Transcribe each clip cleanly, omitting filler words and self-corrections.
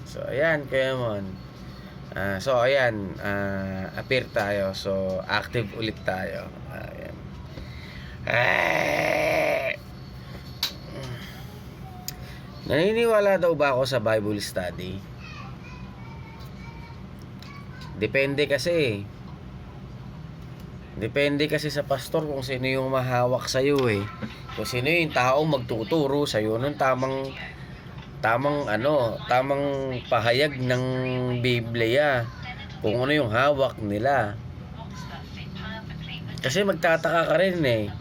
So, ayan, Kuya Mon. So, ayan, appear tayo. So, active ulit tayo. Ayan. Naniniwala daw ba ako sa Bible study? Depende kasi. Depende kasi sa pastor kung sino yung mahawak sa'yo eh. Kung sino yung taong magtuturo sa'yo ng tamang pahayag ng Biblia. Kung ano yung hawak nila. Kasi magtataka ka rin eh.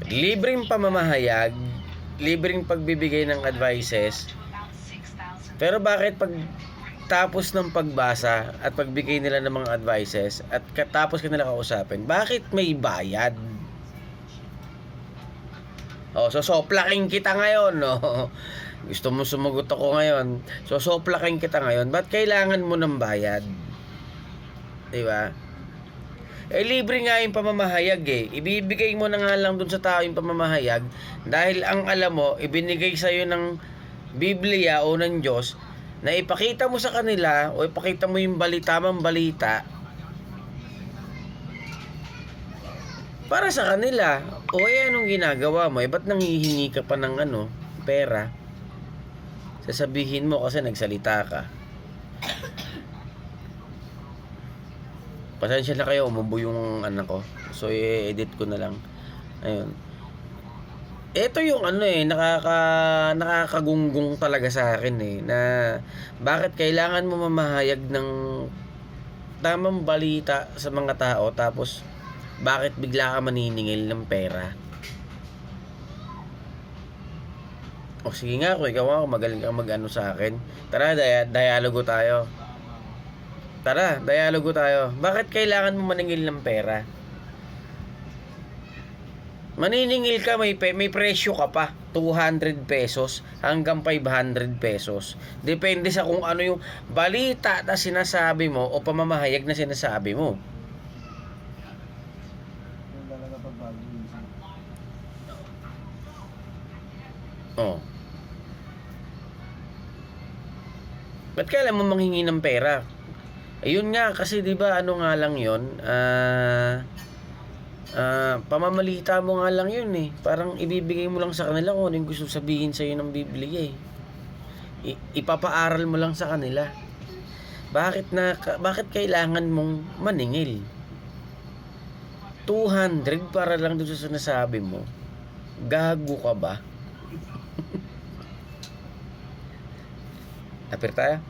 Libreng pamamahayag, libreng pagbibigay ng advices. Pero bakit pag tapos ng pagbasa at pagbigay nila ng mga advices at tapos ka nila kausapin, bakit may bayad? So soplaking kita ngayon, no? Gusto mo sumagot ako ngayon. So soplaking kita ngayon. Ba't kailangan mo ng bayad? Diba? Libre nga yung pamamahayag eh. Ibibigay mo na nga lang dun sa tao yung pamamahayag dahil ang alam mo, ibinigay sa'yo ng Biblia o ng Diyos na ipakita mo sa kanila o ipakita mo yung tamang balita para sa kanila. O anong ginagawa mo? Ba't nanghihingi ka pa ng pera? Sasabihin mo kasi nagsalita ka. Pasensya na kayo, umubo yung anak ko. So i-edit ko na lang. Ayun. Ito yung nakakagunggong talaga sa akin eh, na bakit kailangan mo mamahayag ng tamang balita sa mga tao tapos bakit bigla ka maniningil ng pera? O sige nga, kung ikaw magaling kang sa akin. Tara, dialogo tayo. Bakit kailangan mo maningil ng pera? Maniningil ka, may presyo ka pa. 200 pesos hanggang 500 pesos. Depende sa kung ano yung balita na sinasabi mo o pamamahayag na sinasabi mo. Ba't kailan mo manghingi ng pera? Ayun nga, kasi diba nga lang yun, pamamalita mo nga lang yun eh. Parang ibibigay mo lang sa kanila kung ano yung gusto sabihin sa'yo ng Biblia eh. Ipapaaral mo lang sa kanila. Bakit kailangan mong maningil? 200 para lang doon sa sinasabi mo. Gago ka ba? Apir tayo?